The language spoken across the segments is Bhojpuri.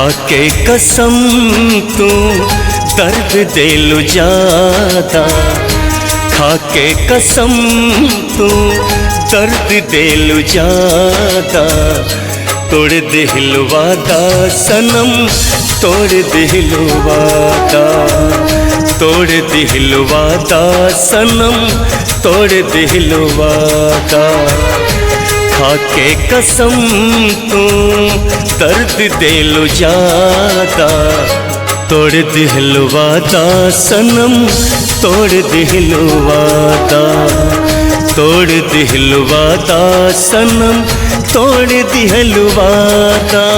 खाके कसम तू दर्द दिलु जादा, खाके कसम तू दर्द दिलु जादा। तोड़ दिल वादा सनम, तोड़ दिल वादा, तोड़ दिल वादा सनम, तोड़ दिल वादा। खाके कसम तू दर्द दिलु जादा, तोड़ दिल वादा सनम, तोड़ दिल वादा, तोड़ दिल वादा सनम, तोड़ दिल वादा।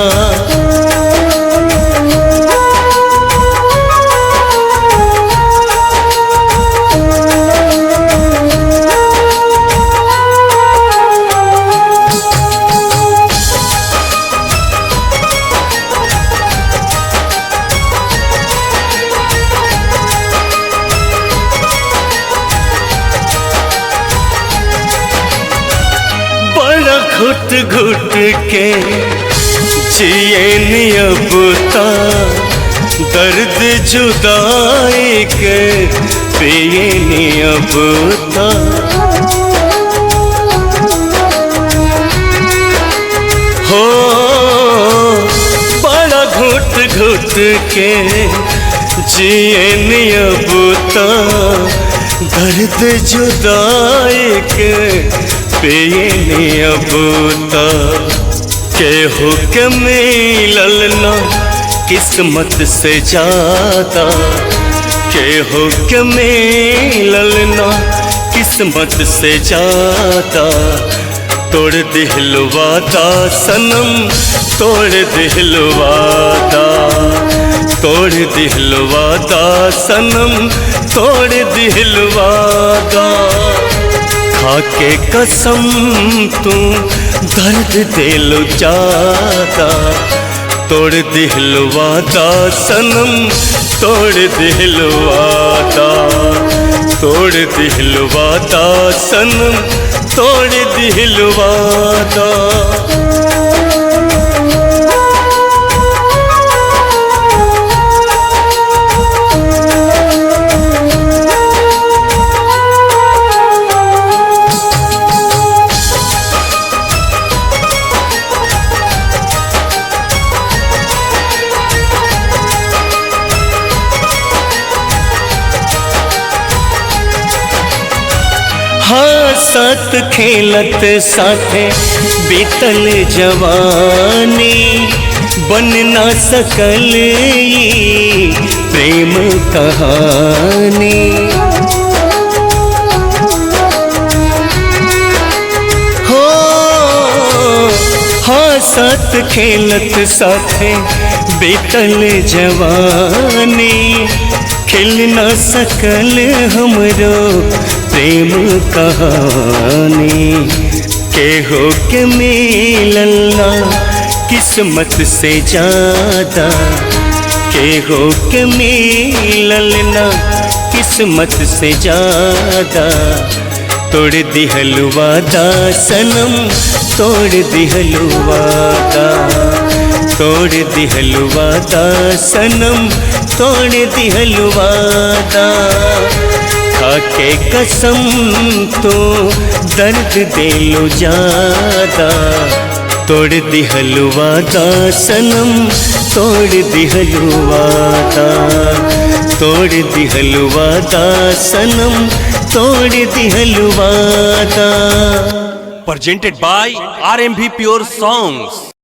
घुट घुट के जिए नियबता, दर्द जुदाई के पिए नियबता। हो बड़ा घुट घुट के जिए नियबता, दर्द जुदाई के पिए नियबता। केहू के मिलल ना किस्मत से जादा, केहू के मिलल ना किस्मत से जादा। तोड़ दिल वादा सनम, तोड़ दिल वादा, तोड़ दिल वादा सनम, तोड़ दिल वादा। खाके कसम तू दर्द दिलु जादा, तोड़ दिल वादा सनम, तोड़ दिल वादा, तोड़ दिल वादा सनम, तोड़ दिल वादा। हंसत खेलत साथे बीतल जवानी, बन ना सकल प्रेम कहानी। हो हंसत खेलत साथे बीतल जवानी, खिल ना सकल हमरो प्रेम कहानी। केहू के मिलल ना किस्मत से जादा, केहू के मिलल ना किस्मत से जादा। तोड़ दिल वादा सनम, तोड़ दिल वादा, तोड़ दिल वादा सनम, तोड़ दिल वादा। खाके कसम तो दर्द दिलु जादा, तोड़ दिल वादा सनम, तोड़ दिल वादा, तोड़ दिल वादा सनम, तोड़ दिल वादा। Presented by RMV Pure Songs।